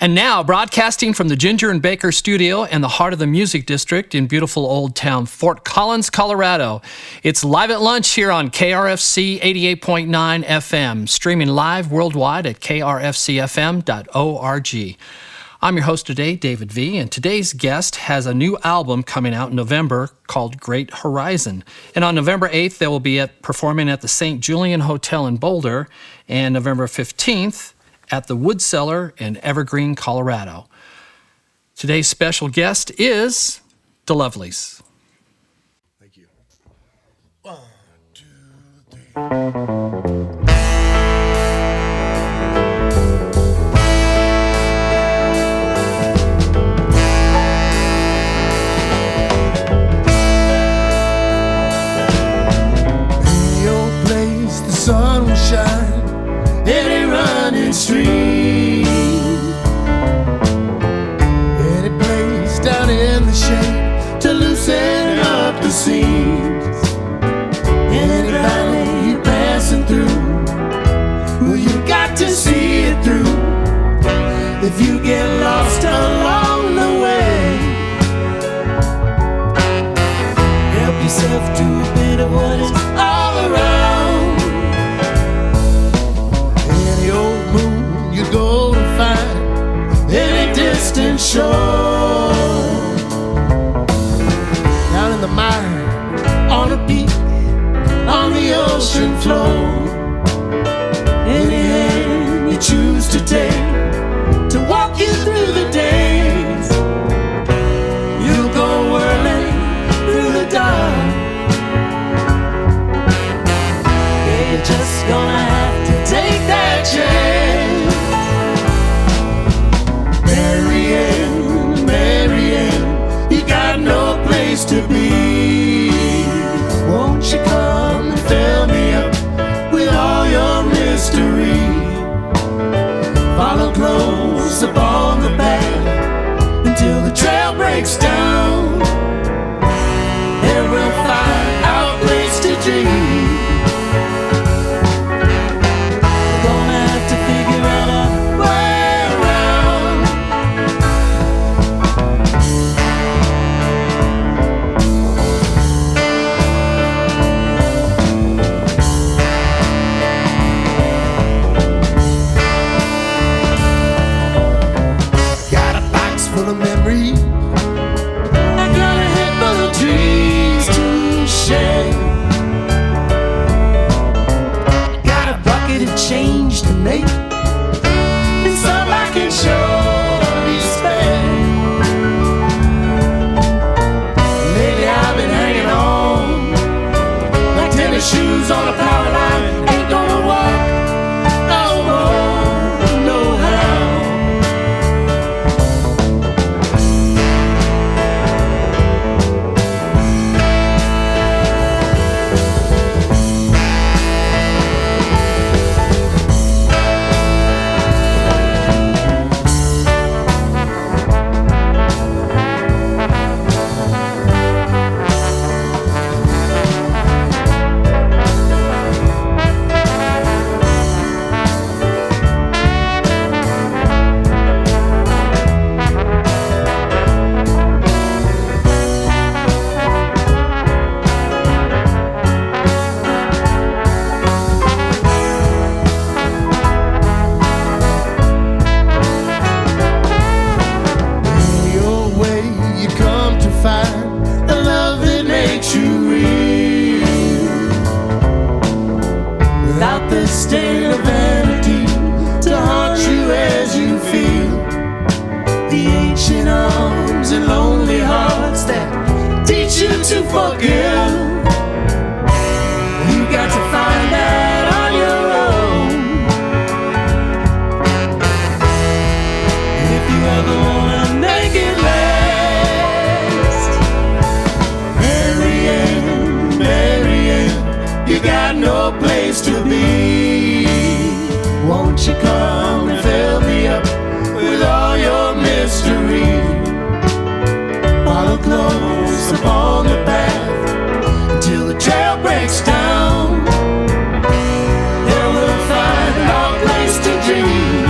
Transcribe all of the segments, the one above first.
And now, broadcasting from the Ginger and Baker studio in the heart of the Music District in beautiful old town Fort Collins, Colorado. It's Live at Lunch here on KRFC 88.9 FM, streaming live worldwide at krfcfm.org. I'm your host today, David V., and today's guest has a new album coming out in November called Great Horizon. And on November 8th, they will be performing at the St. Julian Hotel in Boulder, and November 15th, at the Wood Cellar in Evergreen, Colorado. Today's special guest is the Lovelies. Thank you. 1, 2, 3. Any old place the sun will shine, any running stream, any place down in the shade to loosen up the seams, any valley you're passing through, well, you got to see it through. If you get lost along the way, help yourself to a bit of what is all around. Go to find any distant shore, down in the mine, on a peak, on the ocean floor. Any hand you choose to take to walk you through the days, you'll go whirling through the dark. Yeah, you're just gonna have to take that chance. Marianne, you got no place to be. Won't you come and fill me up with all your mystery? Follow close upon the path until the trail breaks down, and we'll find our place to dream. We're gonna have to figure out a way. Full of memories, I got a head full of dreams to share. Got a bucket of change to make, and some I can surely spare. Lately I've been hanging on like tennis shoes on a power line. Ain't gonna walk no more, no how. State of vanity to haunt you as you feel the ancient arms and lonely hearts that teach you to forgive. You got to find that on your own. If you ever wanna make it last, Marianne, you got no place to be. Won't you come and fill me up with all your mystery? Follow close upon the path until the trail breaks down, and we'll find our place to dream.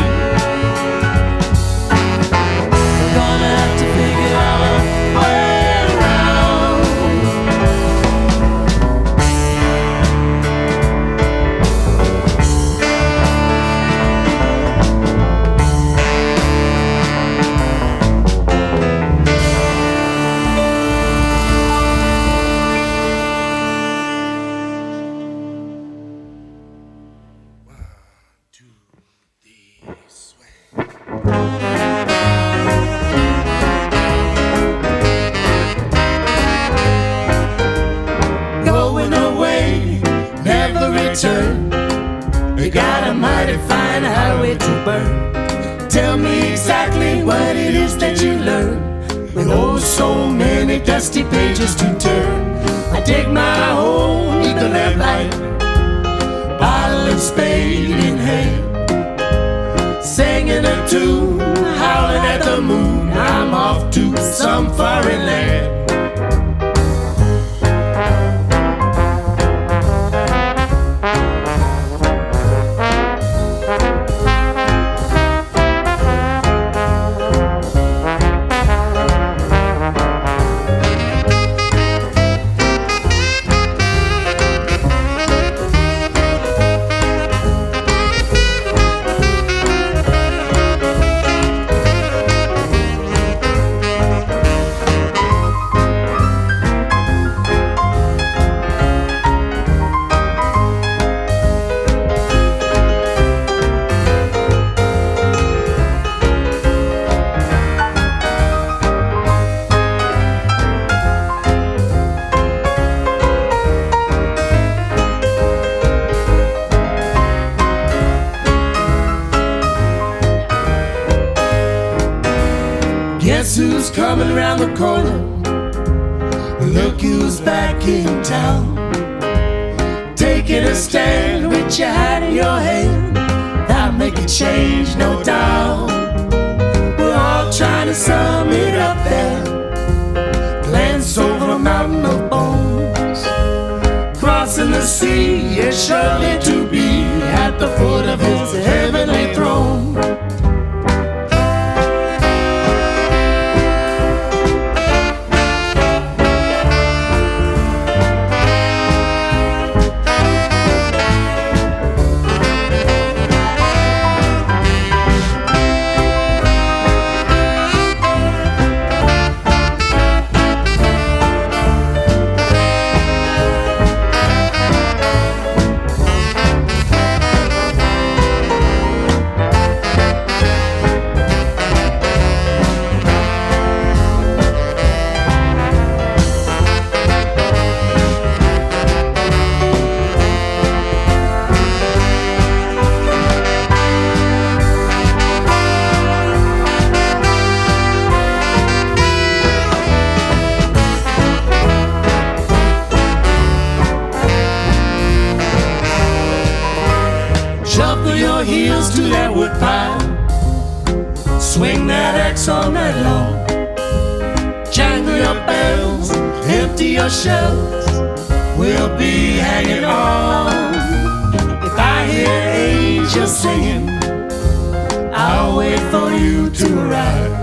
what it is that you learn, with oh so many dusty pages to turn. I dig my hole, neath the lamplight, bottle and spade in hand, singing a tune, howling at the moon. I'm off to some foreign land. Guess who's coming around the corner? Look who's back in town, taking a stand with your hat in your hand. That'll make a change, no doubt. We're all trying to sum it up there, glance over a mountain of bones, crossing the sea, is surely to be at the foot of his heavenly throne. To that wood pile, swing that axe all night long, jangle your bells, empty your shells, we'll be hanging on. If I hear angels singing, I'll wait for you to arrive.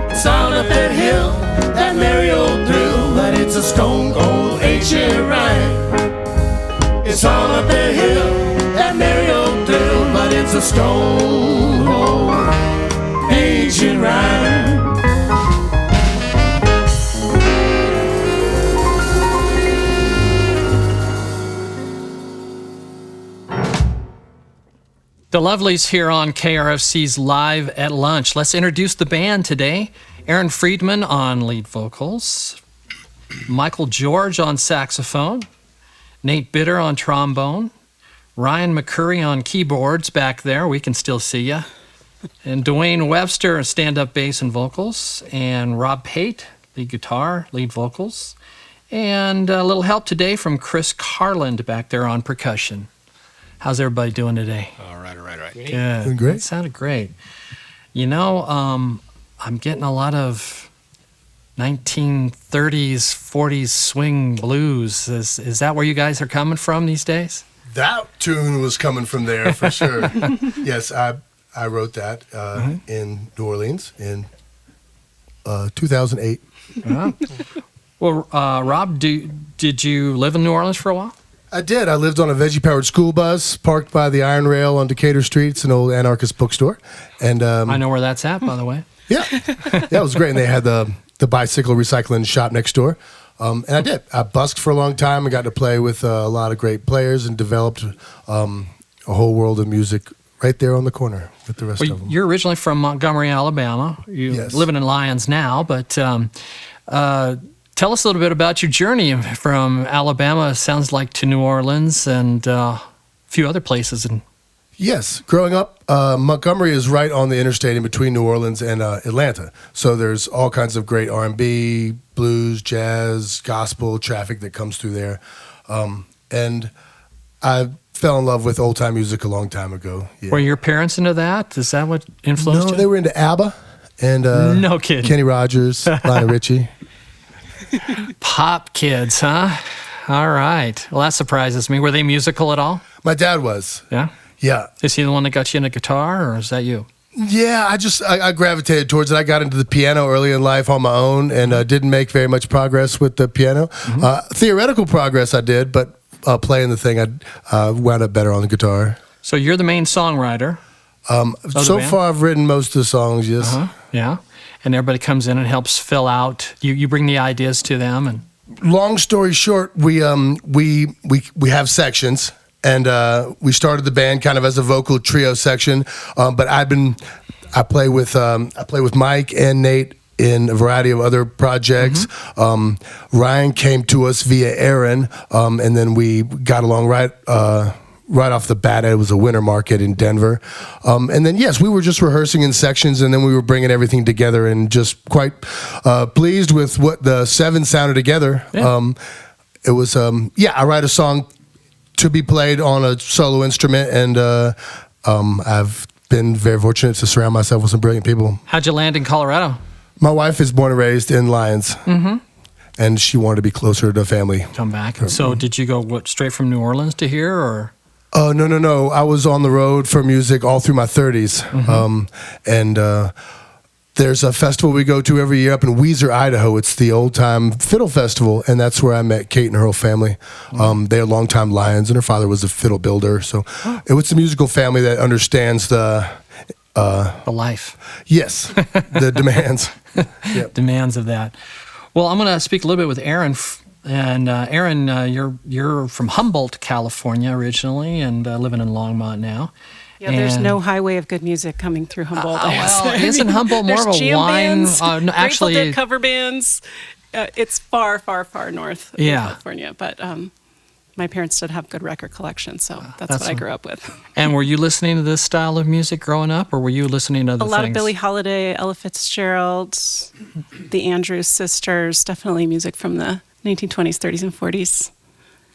It's on up that hill, that merry old thrill, but it's a stone cold ancient rhyme. It's on up that hill, that merry old thrill, but it's a stone cold ancient rhyme. The Lovelies here on KRFC's Live at Lunch. Let's introduce the band today. Erin Friedman on lead vocals, Michael George on saxophone, Nate Bitter on trombone, Ryan McCurry on keyboards back there, we can still see ya, and Duane Webster on stand-up bass and vocals, and Rob Pate, lead guitar, lead vocals, and a little help today from Chris Carland back there on percussion. How's everybody doing today? All right. Good. Doing great. That sounded great. You know, I'm getting a lot of 1930s, 40s swing blues. Is that where you guys are coming from these days? That tune was coming from there for sure. Yes, I wrote that in New Orleans in 2008. Uh-huh. Well, Rob, did you live in New Orleans for a while? I did. I lived on a veggie-powered school bus parked by the iron rail on Decatur Street. It's an old anarchist bookstore. And I know where that's at, by the way. Yeah, it was great. And they had the bicycle recycling shop next door. And I did. I busked for a long time. I got to play with a lot of great players and developed a whole world of music right there on the corner with the rest of them. You're originally from Montgomery, Alabama. You're living in Lyons now, but tell us a little bit about your journey from Alabama, it sounds like, to New Orleans and a few other places Yes, growing up, Montgomery is right on the interstate in between New Orleans and Atlanta. So there's all kinds of great R&B, blues, jazz, gospel traffic that comes through there. And I fell in love with old-time music a long time ago. Yeah. Were your parents into that? Is that what influenced you? No, they were into ABBA and no kidding. Kenny Rogers, Lionel Richie. Pop kids, huh? All right. Well, that surprises me. Were they musical at all? My dad was. Yeah? Yeah. Is he the one that got you into guitar, or is that you? Yeah, I gravitated towards it. I got into the piano early in life on my own and didn't make very much progress with the piano. Theoretical progress I did, but playing the thing, I wound up better on the guitar. So you're the main songwriter. So far, I've written most of the songs, yes. Yeah. And everybody comes in and helps fill out. You bring the ideas to them. And long story short, we have sections. And we started the band kind of as a vocal trio section, but I play with Mike and Nate in a variety of other projects. Ryan came to us via Erin, and then we got along right off the bat. It was a winter market in Denver, and then yes, we were just rehearsing in sections, and then we were bringing everything together, and just quite pleased with what the seven sounded together. Yeah. It was I write a song to be played on a solo instrument, and I've been very fortunate to surround myself with some brilliant people. How'd you land in Colorado? My wife is born and raised in Lyons, and she wanted to be closer to family. Come back. So did you go straight from New Orleans to here, or? No. I was on the road for music all through my 30s, and there's a festival we go to every year up in Weiser, Idaho. It's the Old Time Fiddle Festival, and that's where I met Kate and her whole family. They're longtime Lyons, and her father was a fiddle builder. So it was a musical family that understands the life. Yes, the demands. Yep. Demands of that. Well, I'm going to speak a little bit with Erin. And Erin, you're from Humboldt, California originally, and living in Longmont now. Yeah, there's no highway of good music coming through Humboldt. Isn't Humboldt more of a wine? No, actually, Grateful Dead cover bands. It's far, far, far north of California. But my parents did have good record collections, so that's what I grew up with. And were you listening to this style of music growing up, or were you listening to other things? A lot of Billie Holiday, Ella Fitzgerald, the Andrews Sisters, definitely music from the 1920s, 30s, and 40s.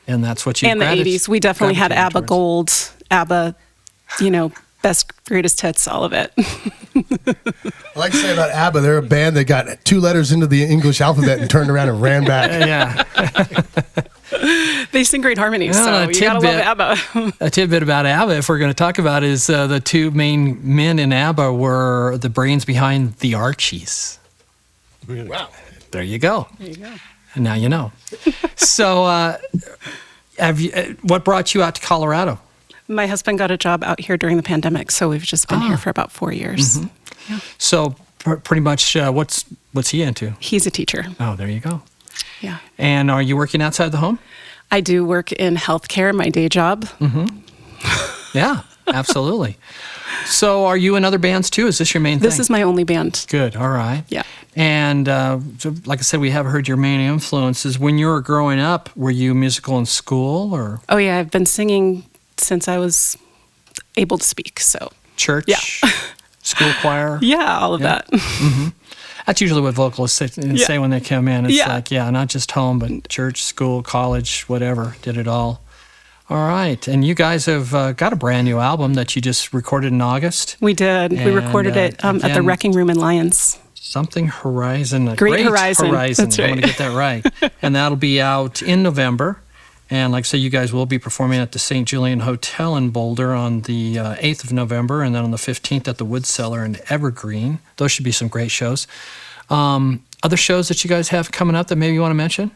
And that's what you and the 80s. We definitely had ABBA Gold, ABBA, best, greatest hits, all of it. I like to say about ABBA, they're a band that got 2 letters into the English alphabet and turned around and ran back. Yeah. They sing great harmonies, so you gotta love ABBA. A tidbit about ABBA, if we're going to talk about it, is the 2 main men in ABBA were the brains behind the Archies. Really? Wow. There you go. There you go. And now you know. So what brought you out to Colorado? My husband got a job out here during the pandemic, so we've just been here for about 4 years. Yeah. So pretty much, what's he into? He's a teacher. Oh, there you go. Yeah. And are you working outside the home? I do work in healthcare, my day job. Yeah, absolutely. So are you in other bands too? Is this your main thing? This is my only band. Good, all right. Yeah. And so, like I said, we have heard your main influences. When you were growing up, were you musical in school, or? Oh yeah, I've been singing since I was able to speak, so. Church? Yeah. School choir? Yeah, all of that. That's usually what vocalists say when they come in. It's like, not just home, but church, school, college, whatever, did it all. All right. And you guys have got a brand new album that you just recorded in August. We did. We recorded it at the Wrecking Room in Lyons. Something Horizon. Great Horizon. That's right. I'm going to get that right. And that'll be out in November. And like I say, you guys will be performing at the St. Julian Hotel in Boulder on the 8th of November, and then on the 15th at the Wood Cellar in Evergreen. Those should be some great shows. Other shows that you guys have coming up that maybe you want to mention?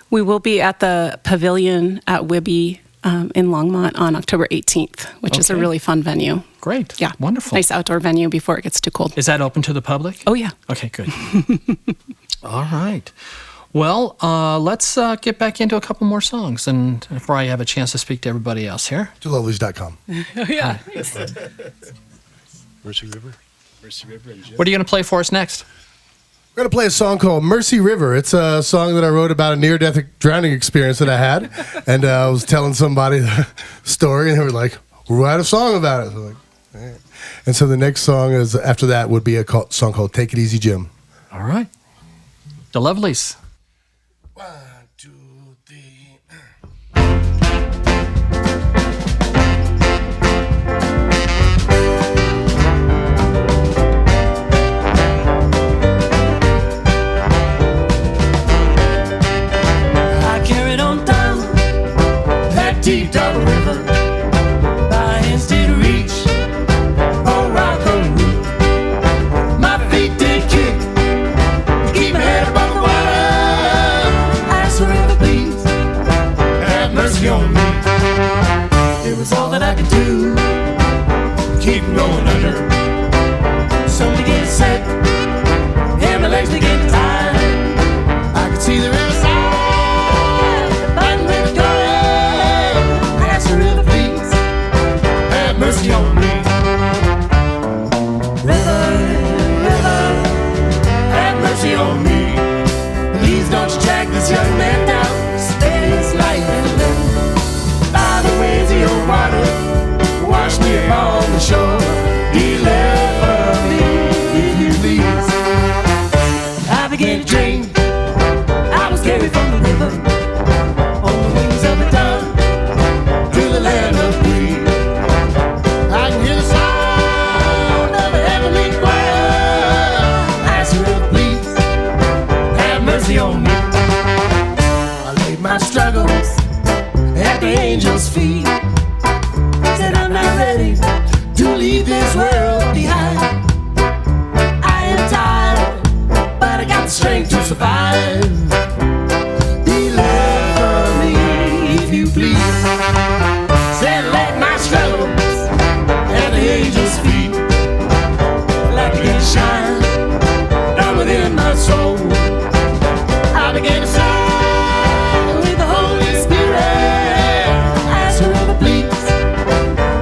We will be at the Pavilion at Wibby in Longmont on October 18th, which is a really fun venue. Great. Yeah. Wonderful. Nice outdoor venue before it gets too cold. Is that open to the public? Oh, yeah. Okay, good. All right. Well, let's get back into a couple more songs, and before I have a chance to speak to everybody else here. DeLovelies.com. Oh, yeah. Mercy River. What are you going to play for us next? We're going to play a song called Mercy River. It's a song that I wrote about a near-death drowning experience that I had, and I was telling somebody the story, and they were like, we'll write a song about it. So like, eh. And so the next song is after that would be a song called "Take It Easy, Jim." All right. The Lovelies. 1, 2, 3. I carried on down that deep double river. My hands did reach for rock and root. My feet did kick to keep my head above the water. Ask the river, please, have mercy on me. It was all that I could do, keep going under. Something began to set, and my legs began to tie. I could see the riverside, fighting with the current. Ask the river, please, have mercy on me. River, river, have mercy on me. Please don't you track this young man down. Spare his life and live by the waves of your water. Wash me upon the shore. Deliver me, if you please. I began to drink. I was carried from the river on the wings of a dove to the land of free. I can hear the sound of a heavenly choir. Ask the river, please, have mercy on me. I laid my struggles at the angel's feet. Said I'm not ready to leave this world behind. I am tired, but I got the strength to survive. Deliver me, if you please. Said let my struggles at the angel's feet like a shine down within my soul. I began to sing with the Holy Spirit. Ask the river, please,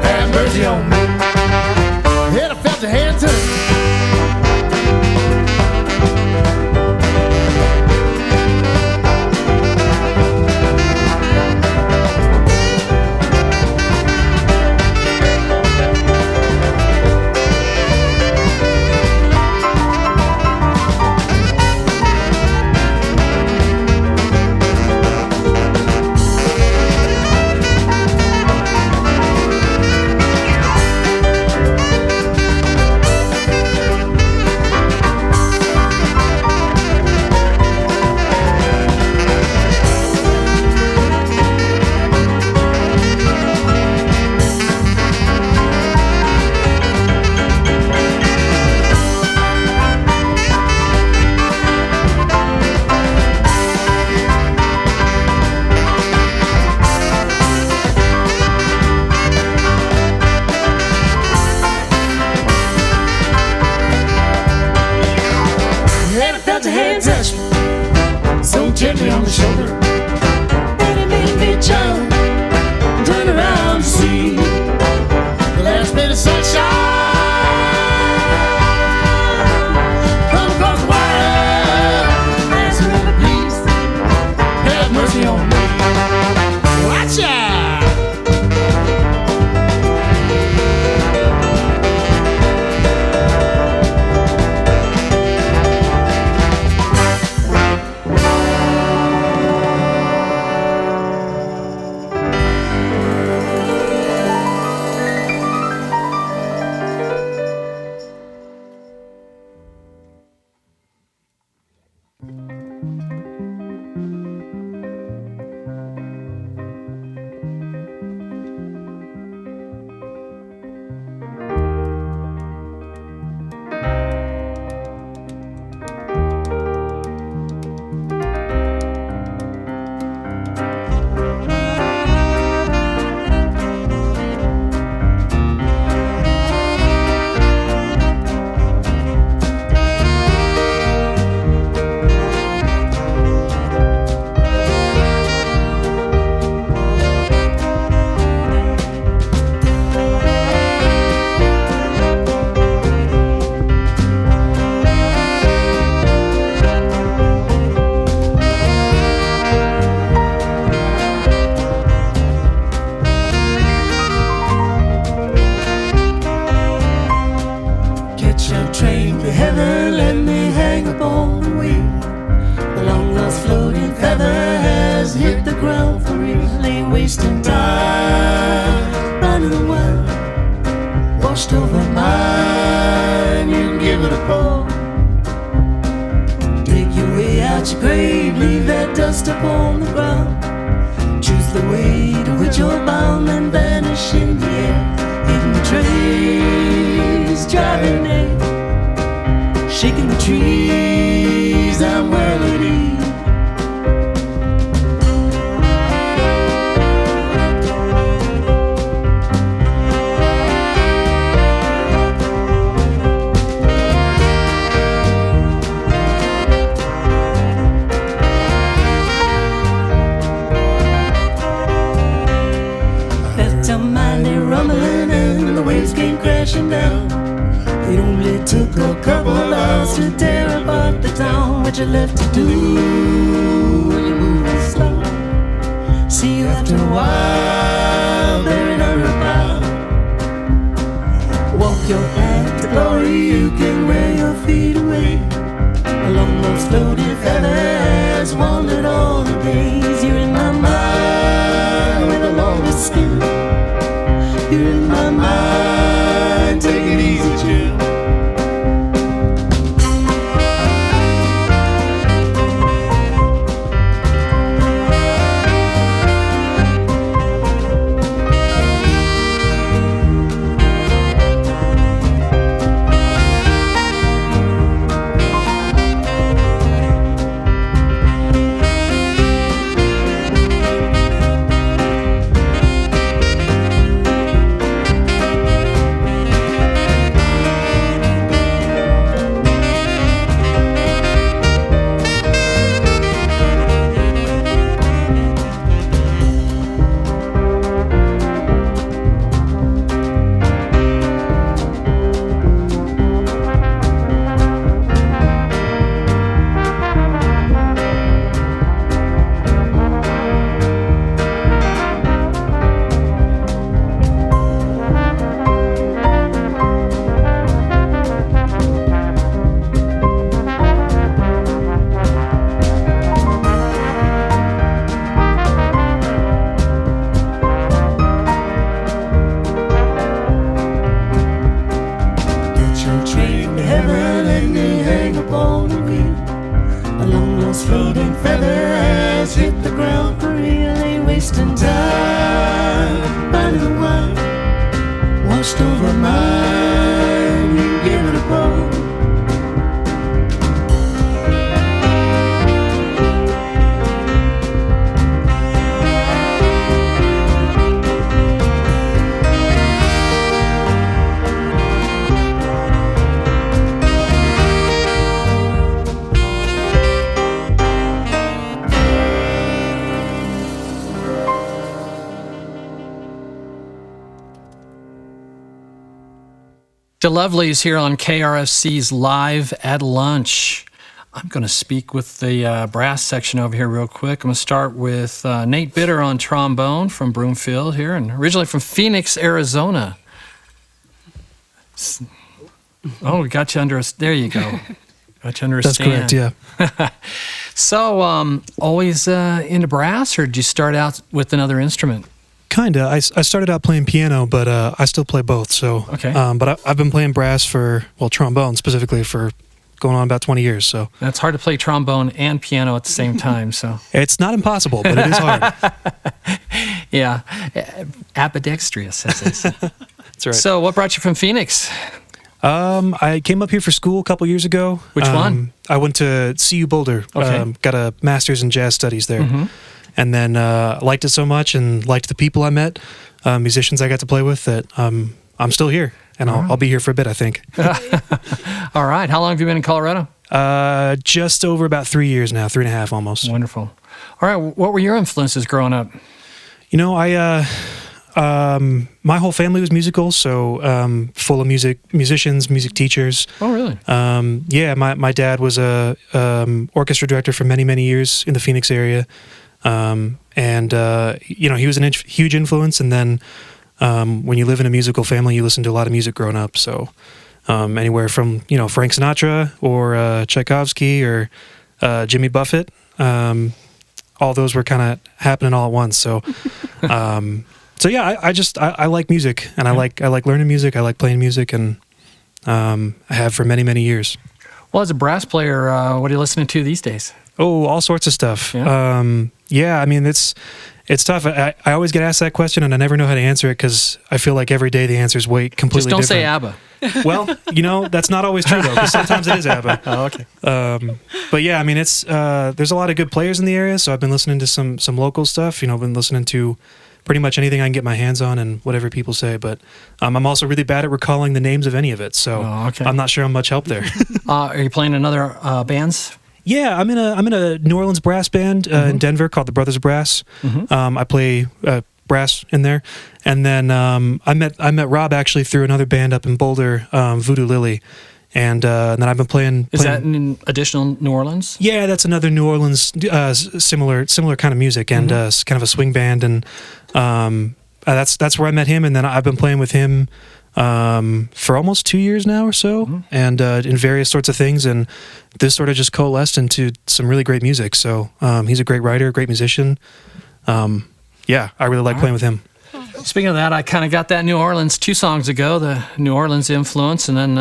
have mercy on me. And I felt a hand turn. And I felt a hand touch me so gently on the shoulder, and it made me jump, turn around to see the last bit of sunshine come across the water. Ask the river, please, have mercy on me. Watch out! train to heaven, let me hang upon the wing. The long lost floating feather has hit the ground for real. Ain't wasting time running wild, washed over mine. You can give it a pull. Dig your way out your grave, leave that dust upon the ground. Choose the way to which you're bound and vanish in the air. Hidden trails, driving in, shaking the trees, I'm well at ease. Rumbling and the waves came crashing down. It only took a couple of hours to tear apart the town. What you left to do when you're moving slow? See you after a while, buried under a pile. Walk your path to glory, you can wear your feet away. Along those floating feathers, wandered all the days. You're in my mind with the longest skin. You're in my mind, take it easy, Jim. The Lovelies here on KRFC's Live at Lunch. I'm going to speak with the brass section over here real quick. I'm going to start with Nate Bitter on trombone from Broomfield here, and originally from Phoenix, Arizona. Oh, we got you under us. There you go. Got you under a That's stand. correct, yeah. So, always into brass, or did you start out with another instrument? Kinda. I started out playing piano, but I still play both. So, okay. But I've been playing brass trombone specifically for going on about 20 years. So it's hard to play trombone and piano at the same time. So it's not impossible, but it is hard. Yeah, ambidextrous, as they say. That's right. So, what brought you from Phoenix? I came up here for school a couple years ago. Which one? I went to CU Boulder. Okay. Got a master's in jazz studies there. Mm-hmm. And then liked it so much and liked the people I met, musicians I got to play with, that I'm still here. And I'll be here for a bit, I think. All right. How long have you been in Colorado? Just over about 3 years now, 3.5 almost. Wonderful. All right. What were your influences growing up? You know, my whole family was musical, so full of musicians, music teachers. Oh, really? Yeah, my dad was a orchestra director for many, many years in the Phoenix area. And you know, he was a huge influence. And then when you live in a musical family, you listen to a lot of music growing up. So anywhere from Frank Sinatra or Tchaikovsky or Jimmy Buffett. All those were kind of happening all at once. So, so yeah, I like music, and I like learning music. I like playing music, and I have for many, many years. Well, as a brass player, what are you listening to these days? Oh, all sorts of stuff. Yeah. I mean, it's tough. I always get asked that question, and I never know how to answer it because I feel like every day the answer is completely Just don't different. say ABBA. Well, that's not always true, though, because sometimes it is ABBA. Oh, okay. But yeah, I mean, it's there's a lot of good players in the area, so I've been listening to some local stuff. I've been listening to pretty much anything I can get my hands on and whatever people say. But I'm also really bad at recalling the names of any of it, so I'm not sure I'm much help there. Are you playing in other bands? Yeah, I'm in a New Orleans brass band in Denver called the Brothers of Brass. I play brass in there, and then I met Rob actually through another band up in Boulder, Voodoo Lily, and then I've been playing. Is that in additional New Orleans? Yeah, that's another New Orleans similar kind of music, and kind of a swing band, and that's where I met him, and then I've been playing with him for almost 2 years now or so, and in various sorts of things, and this sort of just coalesced into some really great music. So he's a great writer, great musician. Yeah, I really like playing with him. Speaking of that, I kind of got that New Orleans 2 songs ago, the New Orleans influence, and then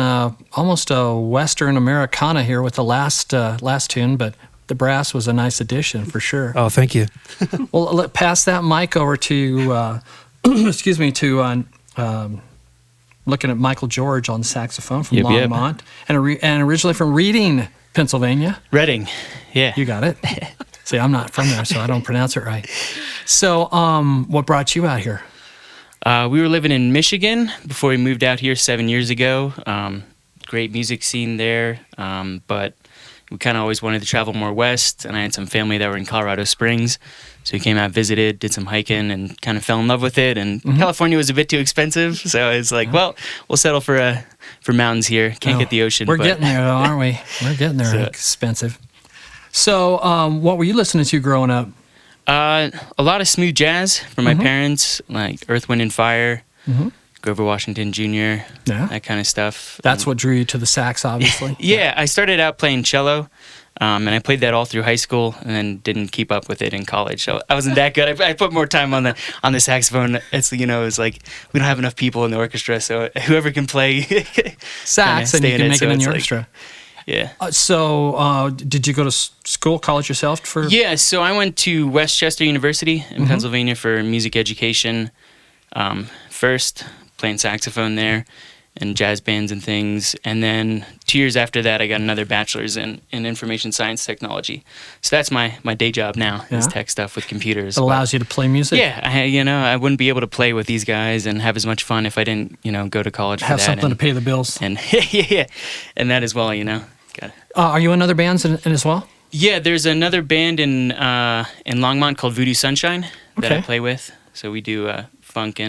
almost a Western Americana here with the last tune, but the brass was a nice addition for sure. Oh, thank you. Well, pass that mic over to, excuse me, to looking at Michael George on the saxophone from Longmont, and originally from Reading, Pennsylvania. Reading, yeah. You got it. See, I'm not from there, so I don't pronounce it right. So, what brought you out here? We were living in Michigan before we moved out here 7 years ago. Great music scene there, but we kind of always wanted to travel more west, and I had some family that were in Colorado Springs, so we came out, visited, did some hiking, and kind of fell in love with it. And California was a bit too expensive, so it's like, well, we'll settle for mountains here. Can't get the ocean. We're getting there, though, aren't we? We're getting there. Expensive. So, what were you listening to growing up? A lot of smooth jazz from my parents, like Earth, Wind, and Fire, Grover Washington Jr., that kind of stuff. That's what drew you to the sax, obviously? Yeah, I started out playing cello, and I played that all through high school, and then didn't keep up with it in college. So I wasn't that good. I put more time on the saxophone. It's it was like we don't have enough people in the orchestra, so whoever can play sax, and you can make it in the orchestra. Yeah. So, did you go to school, college yourself? Yeah, so I went to Westchester University in Pennsylvania for music education. First, playing saxophone there, and jazz bands and things. And then 2 years after that, I got another bachelor's in information science technology. So that's my day job now, is tech stuff with computers. It allows you to play music? Yeah, I wouldn't be able to play with these guys and have as much fun if I didn't, go to college for that. Have something to pay the bills. And yeah, and that as well, Got it. Are you in other bands in as well? Yeah, there's another band in Longmont called Voodoo Sunshine that I play with. So we do funk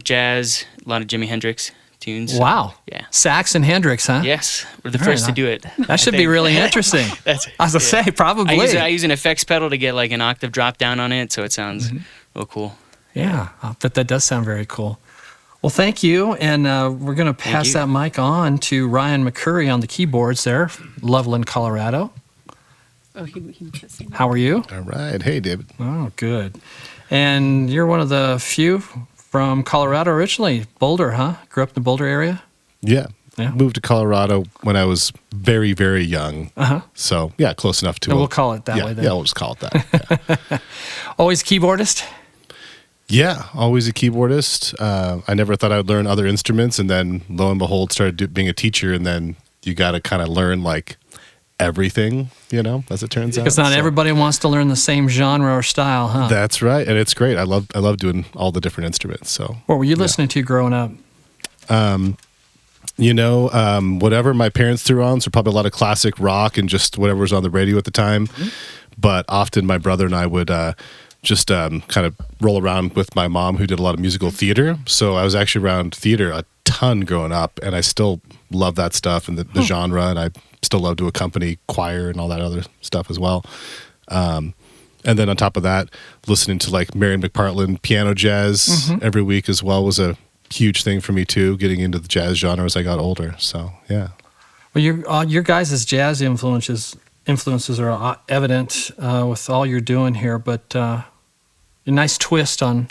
jazz, a lot of Jimi Hendrix tunes. Wow. Yeah. Sax and Hendrix, huh? Yes, we're the first to do it. That should be really interesting. I was going to say, probably. I use an effects pedal to get like an octave drop down on it, so it sounds real cool. Yeah, but that does sound very cool. Well, thank you, and we're going to pass that mic on to Ryan McCurry on the keyboards there, Loveland, Colorado. Oh, he says How are you? All right. Hey, David. Oh, good. And you're one of the few from Colorado originally. Boulder, huh? Grew up in the Boulder area? Yeah. Yeah. Moved to Colorado when I was very, very young. Uh-huh. So, yeah, close enough to We'll call it that way then. Yeah, we'll just call it that. Yeah. Always keyboardist? Yeah, always a keyboardist. I never thought I would learn other instruments, and then lo and behold, started being a teacher, and then you got to kind of learn like everything, as it turns out. Because not everybody wants to learn the same genre or style, huh? That's right, and it's great. I love doing all the different instruments. So, what were you listening to growing up? Whatever my parents threw on, so probably a lot of classic rock and just whatever was on the radio at the time. But often my brother and I would just kind of roll around with my mom, who did a lot of musical theater. So I was actually around theater a ton growing up, and I still love that stuff and the genre, and I still love to accompany choir and all that other stuff as well. And then on top of that, listening to like Mary McPartland piano jazz every week as well was a huge thing for me too, getting into the jazz genre as I got older. So yeah. Well, your guys' jazz influences are evident with all you're doing here, but a nice twist on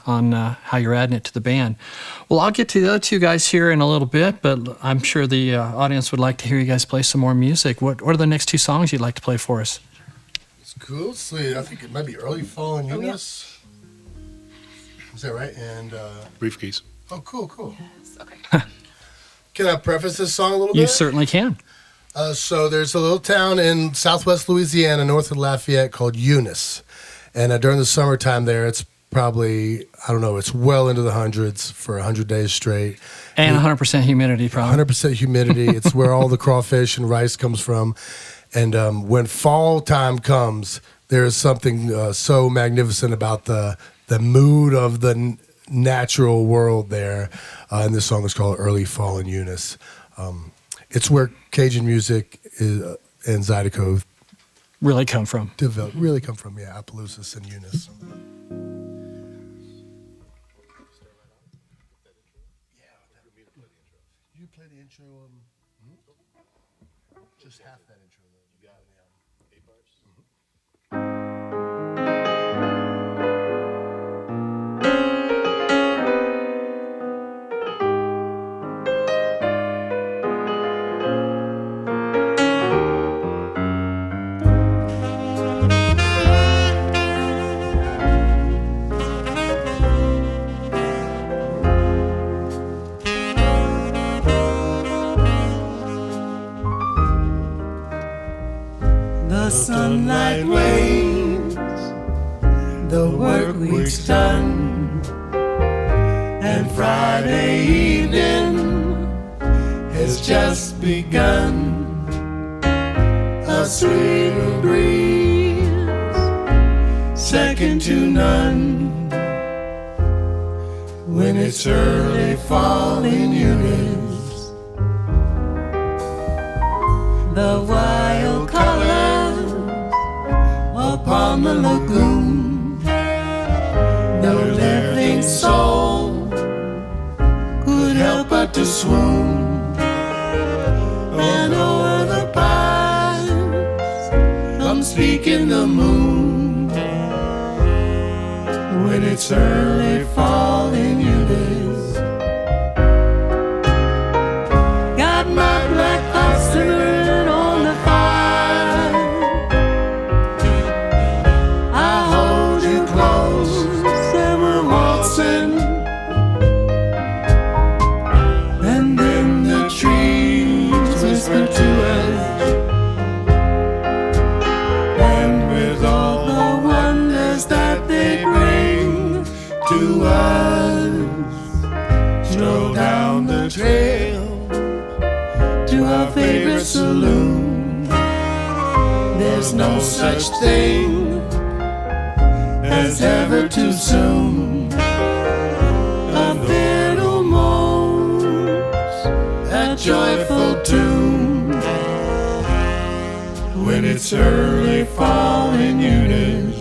how you're adding it to the band. Well, I'll get to the other two guys here in a little bit, but I'm sure the audience would like to hear you guys play some more music. What are the next two songs you'd like to play for us? It's cool. Sweet. I think it might be Early Fall in Eunice. Is that right? And Briefcase. oh, cool. Yes, okay. Can I preface this song a little bit? You certainly can. So there's a little town in southwest Louisiana, north of Lafayette, called Eunice. And during the summertime there, it's probably, I don't know, it's well into the hundreds for 100 days straight. And 100% humidity, probably. 100% humidity. It's where all the crawfish and rice comes from. And when fall time comes, there is something so magnificent about the mood of the natural world there. And this song is called Early Fall in Eunice. It's where Cajun music and Zydeco Really come from. Yeah, Opelousas and Eunice. You play the intro. Just half that intro, though. You got it. 8 bars. The sunlight wanes, the work week's done, and Friday evening has just begun. A sweet breeze, second to none, when it's early fall in Eunice. The wild colors upon the lagoon, no living soul could help but to swoon. And o'er the pines comes speaking the moon, when it's early fall in Eunice. Got my black thoughts simmering on the fire, I hold you close and we're waltzing, and then the trees whisper to us, and with all the wonders that they bring to us, stroll down the trail to our favorite saloon. There's no such thing as ever too soon. A fiddle moans a joyful tune, when it's early fall in Eunice.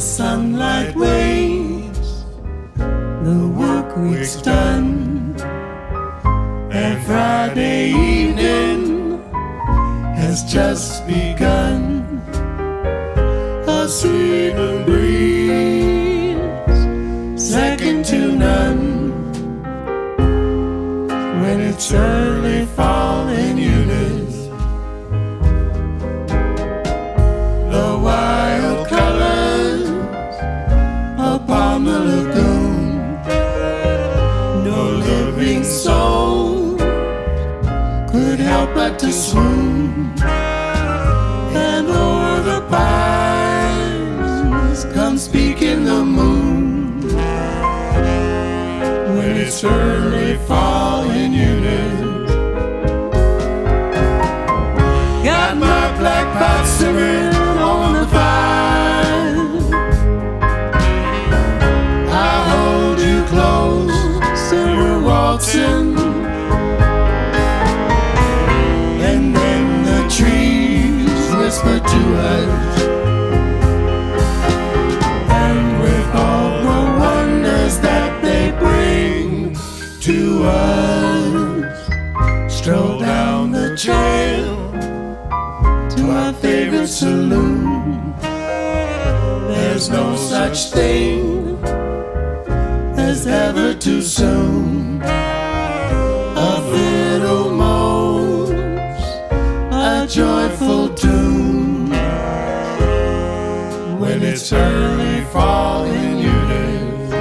sunlight waves, the work week's done, and Friday evening has just begun. A sweet breeze, second to none, when it's early fall in Eunice. The wild colors upon the lagoon, no living soul could help but to swoon. And o'er the pines come speaking the moon, when it's early fall in Eunice. Got my black pot simmering on the fire, I hold you close, silver waltzing, and then the trees whisper to us, and with all the wonders that they bring to us, stroll down the trail to our favorite saloon. There's no such thing as ever too soon. A fiddle moans a joyful tune, when it's early fall in Eunice.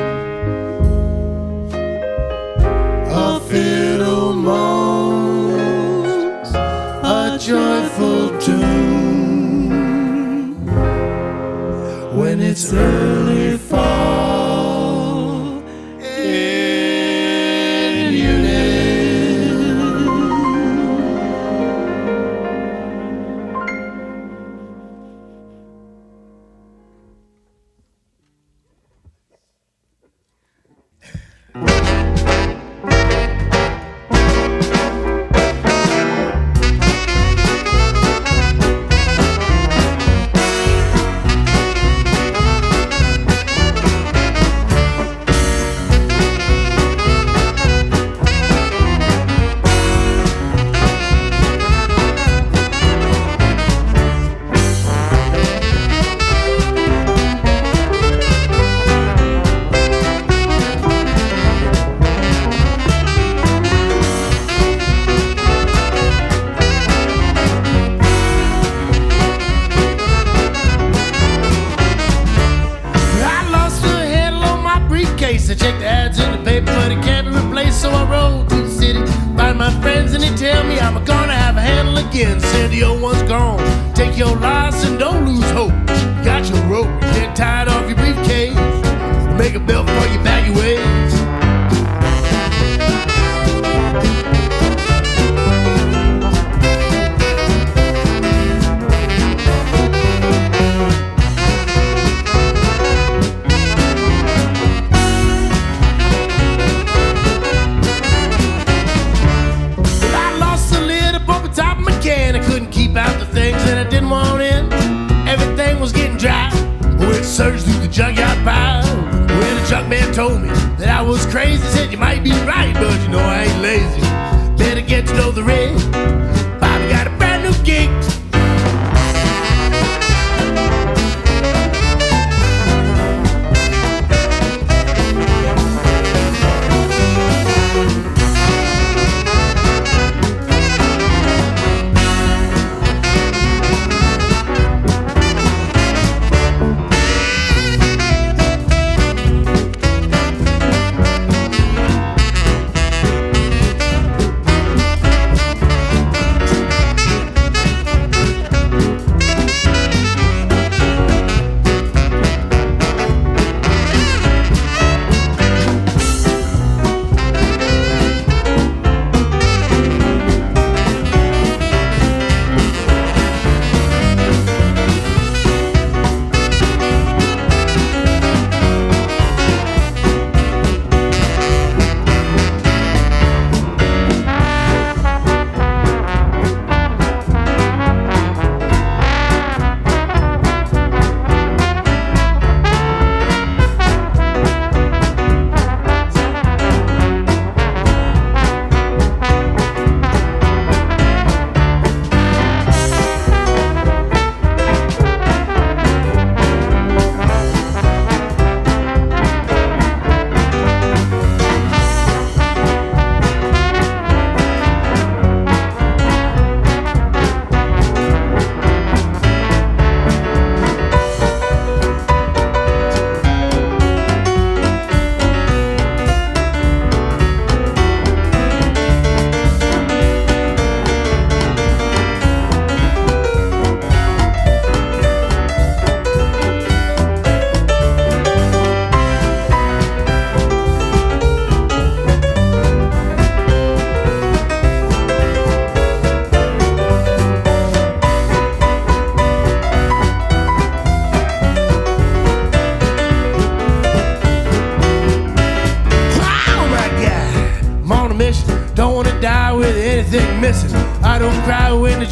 A fiddle moans a joyful tune, when it's early fall in Eunice. I checked the ads in the paper, but it can't be replaced. So I rode to the city, find my friends, and they tell me I'm gonna have a handle again. Said the old one's gone, take your loss and don't lose hope. You got your rope, get tied off your briefcase, make a belt for your baggy waist. I couldn't keep out the things that I didn't want in. Everything was getting dry. Oh, it surged through the junkyard pile. When the junk man told me that I was crazy, said you might be right, but you know I ain't lazy. Better get to know the rig. Bobby got a brand new gig.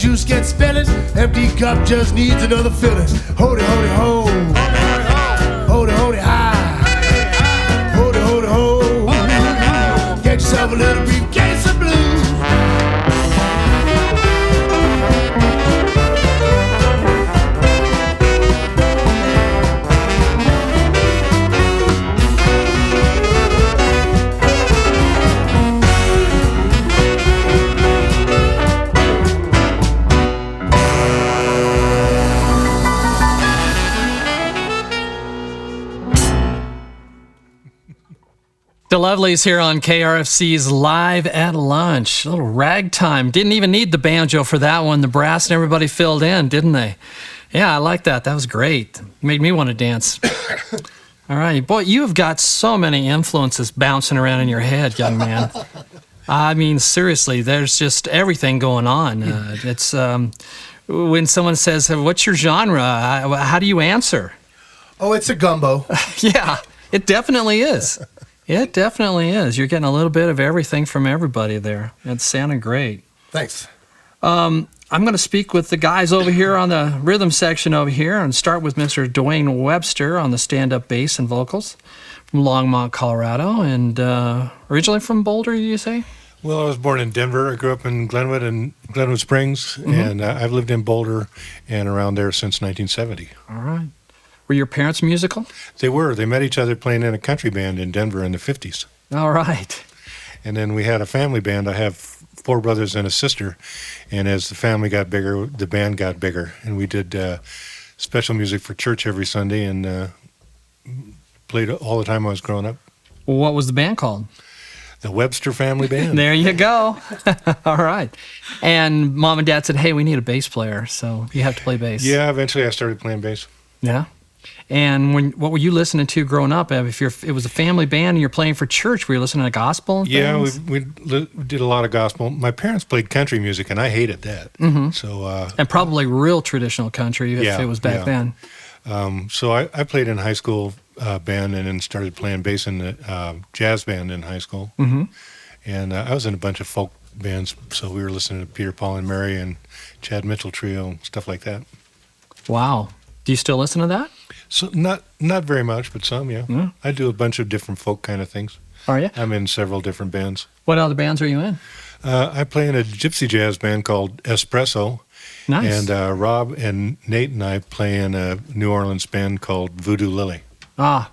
juice gets spilling. Empty cup just needs another filling. Hold it, hold it, hold. Hold it, hold it, high. Hold it, hold it, hold. Get yourself a little briefcase of blues. The Lovelies here on KRFC's Live at Lunch. A little ragtime. Didn't even need the banjo for that one. The brass and everybody filled in, didn't they? Yeah, I like that. That was great. Made me want to dance. All right. Boy, you have got so many influences bouncing around in your head, young man. I mean, seriously, there's just everything going on. It's when someone says, what's your genre? How do you answer? Oh, it's a gumbo. Yeah, it definitely is. It definitely is. You're getting a little bit of everything from everybody there. It sounded great. Thanks. I'm going to speak with the guys over here on the rhythm section over here and start with Mr. Duane Webster on the stand-up bass and vocals from Longmont, Colorado, and originally from Boulder, you say? Well, I was born in Denver. I grew up in Glenwood and Glenwood Springs, and I've lived in Boulder and around there since 1970. All right. Were your parents musical? They were. They met each other playing in a country band in Denver in the 50s. All right. And then we had a family band. I have 4 brothers and a sister. And as the family got bigger, the band got bigger. And we did special music for church every Sunday and played all the time I was growing up. What was the band called? The Webster Family Band. There you go. All right. And mom and dad said, hey, we need a bass player, so you have to play bass. Yeah, eventually I started playing bass. Yeah. And what were you listening to growing up? If it was a family band and you're playing for church, were you listening to gospel? Yeah, we did a lot of gospel. My parents played country music, and I hated that. Mm-hmm. So and probably real traditional country if it was back then. So I played in high school band and then started playing bass in the jazz band in high school. Mm-hmm. And I was in a bunch of folk bands, so we were listening to Peter, Paul, and Mary and Chad Mitchell Trio, stuff like that. Wow. Do you still listen to that? So not very much, but some, yeah. Yeah. I do a bunch of different folk kind of things. Are you? I'm in several different bands. What other bands are you in? I play in a gypsy jazz band called Espresso. Nice. And Rob and Nate and I play in a New Orleans band called Voodoo Lily. Ah.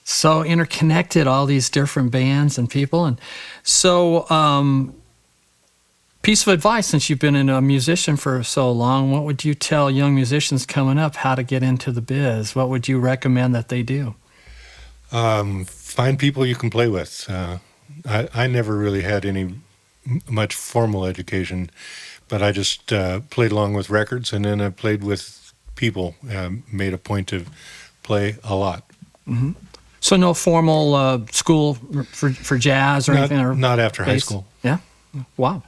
So interconnected, all these different bands and people. And so, piece of advice, since you've been a musician for so long, what would you tell young musicians coming up how to get into the biz? What would you recommend that they do? Find people you can play with. I never really had much formal education, but I just played along with records, and then I played with people, made a point to play a lot. Mm-hmm. So no formal school for jazz or anything? Or not after high bass? school. Yeah? Wow.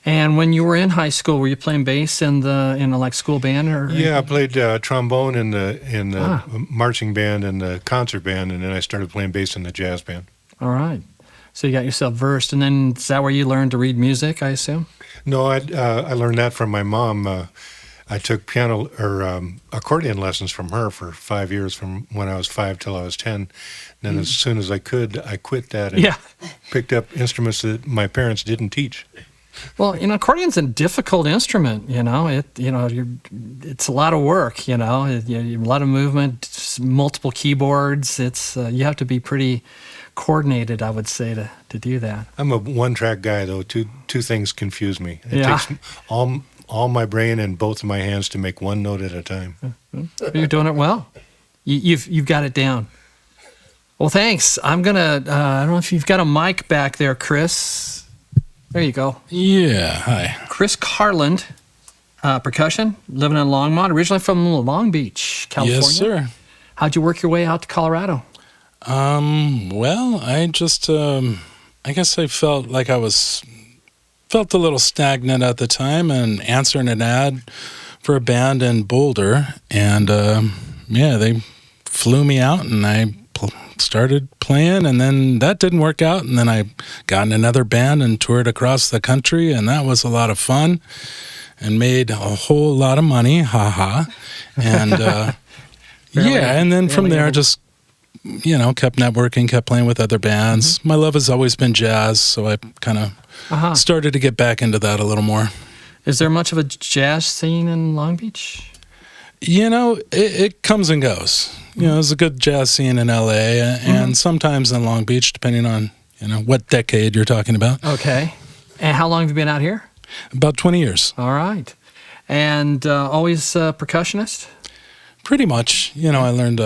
And when you were in high school, were you playing bass in a like school band or? Yeah, I played trombone in the marching band and the concert band, and then I started playing bass in the jazz band. All right. So you got yourself versed, and then is that where you learned to read music, I assume? No, I learned that from my mom. I took piano or accordion lessons from her for 5 years, from when I was 5 till I was 10. Then as soon as I could, I quit that and picked up instruments that my parents didn't teach. Well, accordion's a difficult instrument. It's a lot of work. A lot of movement, multiple keyboards. It's you have to be pretty coordinated, I would say, to do that. I'm a one-track guy, though. Two things confuse me. It takes all my brain and both of my hands to make one note at a time. You're doing it well. You've got it down. Well, thanks. I'm gonna. I don't know if you've got a mic back there, Chris. There you go. Yeah, hi. Chris Carland, percussion, living in Longmont, originally from Long Beach, California. Yes, sir. How'd you work your way out to Colorado? Well, I just, I guess I felt like felt a little stagnant at the time and answering an ad for a band in Boulder. And, they flew me out and I started playing, and then that didn't work out, and then I got in another band and toured across the country, and that was a lot of fun and made a whole lot of money, haha. And and then from there just kept networking, kept playing with other bands. My love has always been jazz, so I kind of started to get back into that a little more. Is there much of a jazz scene in Long Beach? It comes and goes. There's a good jazz scene in LA and sometimes in Long Beach, depending on, what decade you're talking about. Okay. And how long have you been out here? About 20 years. All right. And always a percussionist? Pretty much. I learned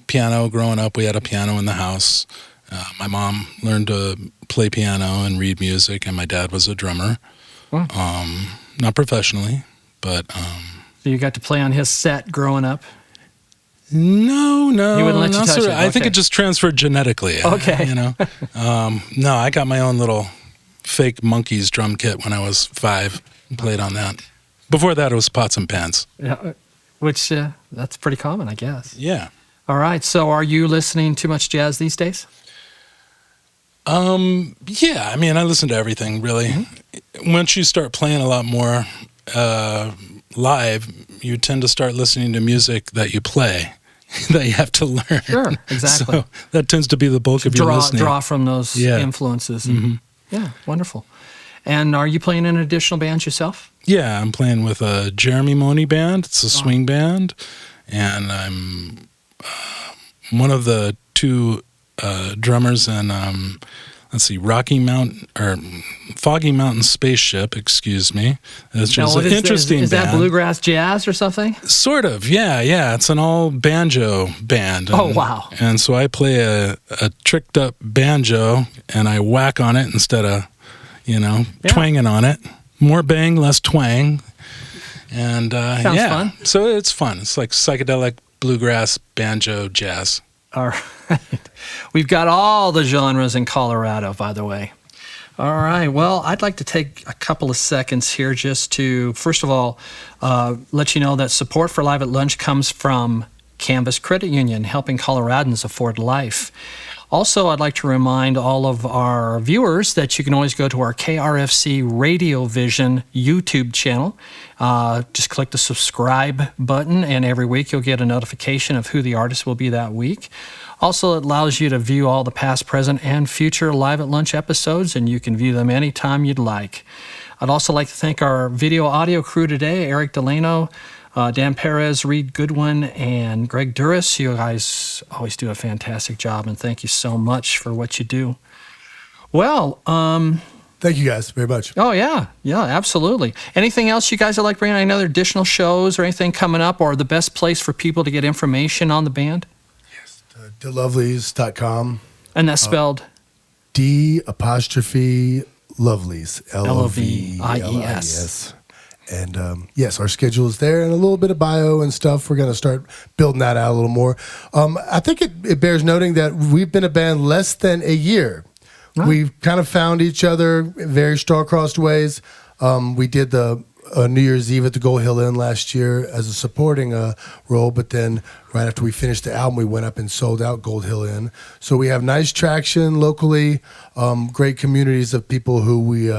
piano growing up. We had a piano in the house. My mom learned to play piano and read music, and my dad was a drummer. Wow. Not professionally, but... So you got to play on his set growing up? No. He wouldn't let you touch it? I think it just transferred genetically. Okay. No, I got my own little fake Monkeys drum kit when I was 5 and played on that. Before that, it was pots and pans. Yeah, which, that's pretty common, I guess. Yeah. All right. So are you listening to much jazz these days? Yeah. I mean, I listen to everything, really. Mm-hmm. Once you start playing a lot more live, you tend to start listening to music that you play that you have to learn. Sure, exactly. So that tends to be the bulk of your listening. Draw from those influences. And, yeah, wonderful. And are you playing in additional bands yourself? Yeah, I'm playing with a Jeremy Money band. It's a swing band. And I'm one of the 2 drummers in, Foggy Mountain Spaceship, excuse me. It's just an interesting band. Is that bluegrass jazz or something? Sort of, yeah. It's an all banjo band. Oh, wow. And so I play a tricked up banjo, and I whack on it instead of, twanging on it. More bang, less twang. And Sounds fun. So it's fun. It's like psychedelic bluegrass banjo jazz. All right. We've got all the genres in Colorado, by the way. All right. Well, I'd like to take a couple of seconds here just to, first of all, let you know that support for Live at Lunch comes from Canvas Credit Union, helping Coloradans afford life. Also, I'd like to remind all of our viewers that you can always go to our KRFC RadioVision YouTube channel. Just click the subscribe button, and every week you'll get a notification of who the artist will be that week. Also, it allows you to view all the past, present, and future Live at Lunch episodes, and you can view them anytime you'd like. I'd also like to thank our video audio crew today, Eric Delano, Dan Perez, Reed Goodwin, and Greg Douras. You guys always do a fantastic job, and thank you so much for what you do. Well, thank you guys very much. Oh, yeah, absolutely. Anything else you guys would like to bring on? Any other additional shows or anything coming up, or the best place for people to get information on the band? Yes, DeLovelies.com. And that's spelled? D''Lovelies, L-O-V-I-E-S. And yes, our schedule is there, and a little bit of bio and stuff. We're going to start building that out a little more. I think it bears noting that we've been a band less than a year. Right. We've kind of found each other in very star-crossed ways. We did the New Year's Eve at the Gold Hill Inn last year as a supporting role, but then right after we finished the album, we went up and sold out Gold Hill Inn. So we have nice traction locally, great communities of people who we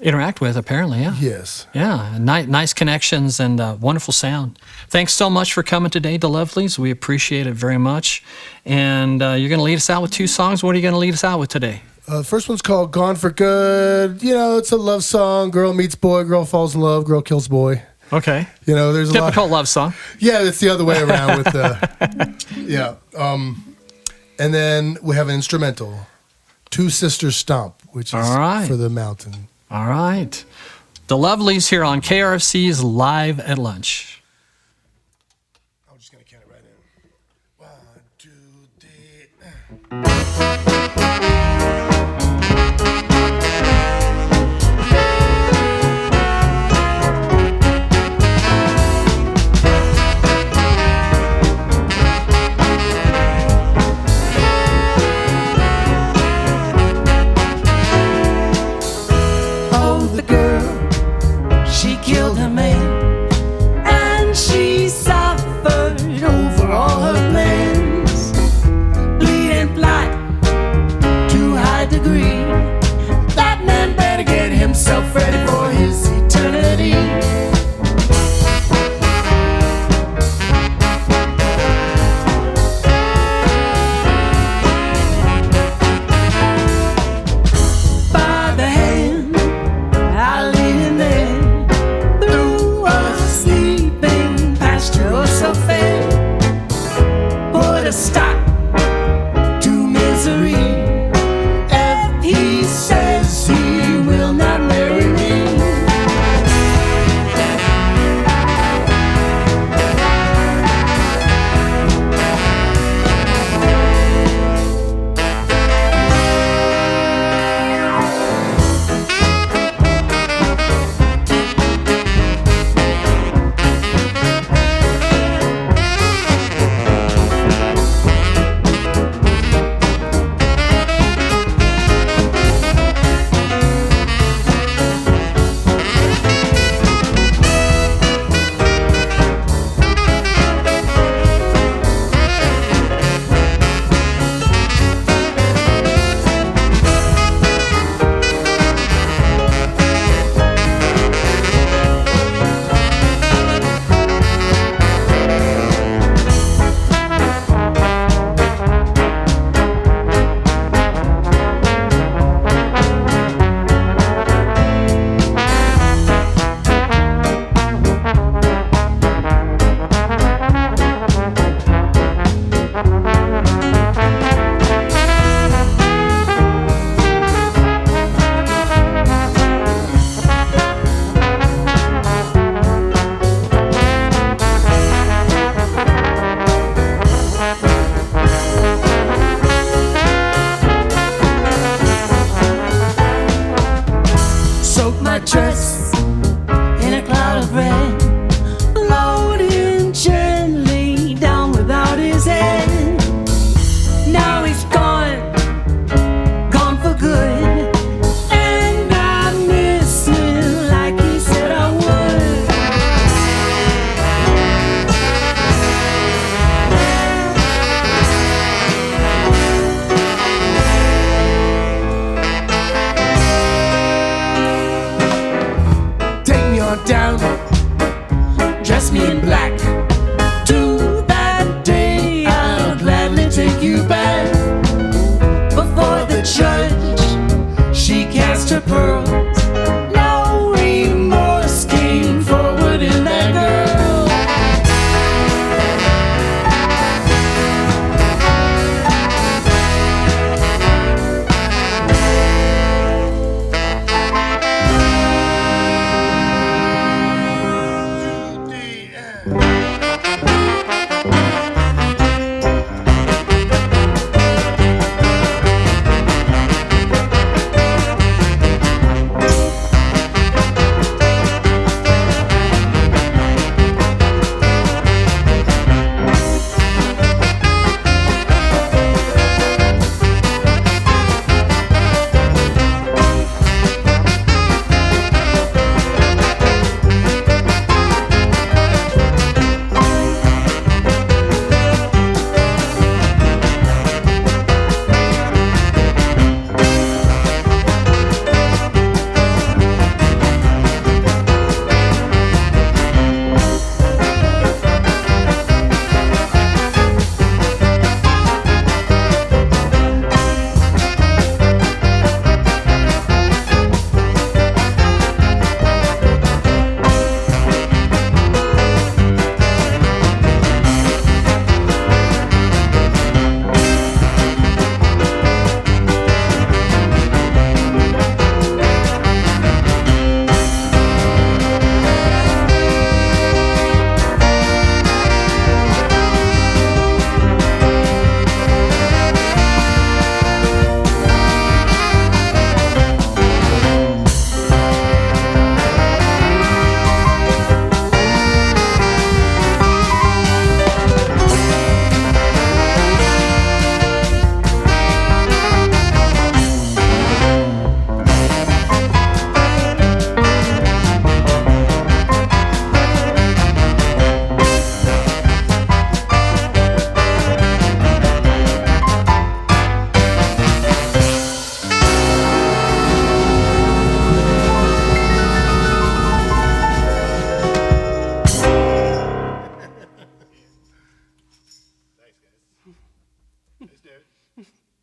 interact with, apparently, yeah. Yes. Yeah, nice connections and wonderful sound. Thanks so much for coming today, the Lovelies. We appreciate it very much. And you're going to lead us out with 2 songs. What are you going to lead us out with today? The first one's called Gone for Good. It's a love song. Girl meets boy, girl falls in love, girl kills boy. Okay. There's a typical love song. Yeah, it's the other way around with the... yeah. And then we have an instrumental, Two Sisters Stomp, which is for the mountain. All right. The Lovelies here on KRFC's Live at Lunch. I'm just going to count it right in. 1, 2, 3. Killed a man, and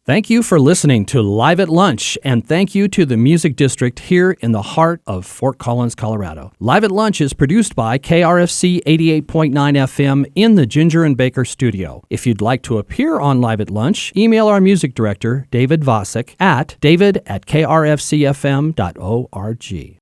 Thank you for listening to Live at Lunch, and thank you to the Music District here in the heart of Fort Collins, Colorado. Live at Lunch is produced by KRFC 88.9 FM in the Ginger and Baker studio. If you'd like to appear on Live at Lunch, email our music director, David Vacek, at david@krfcfm.org.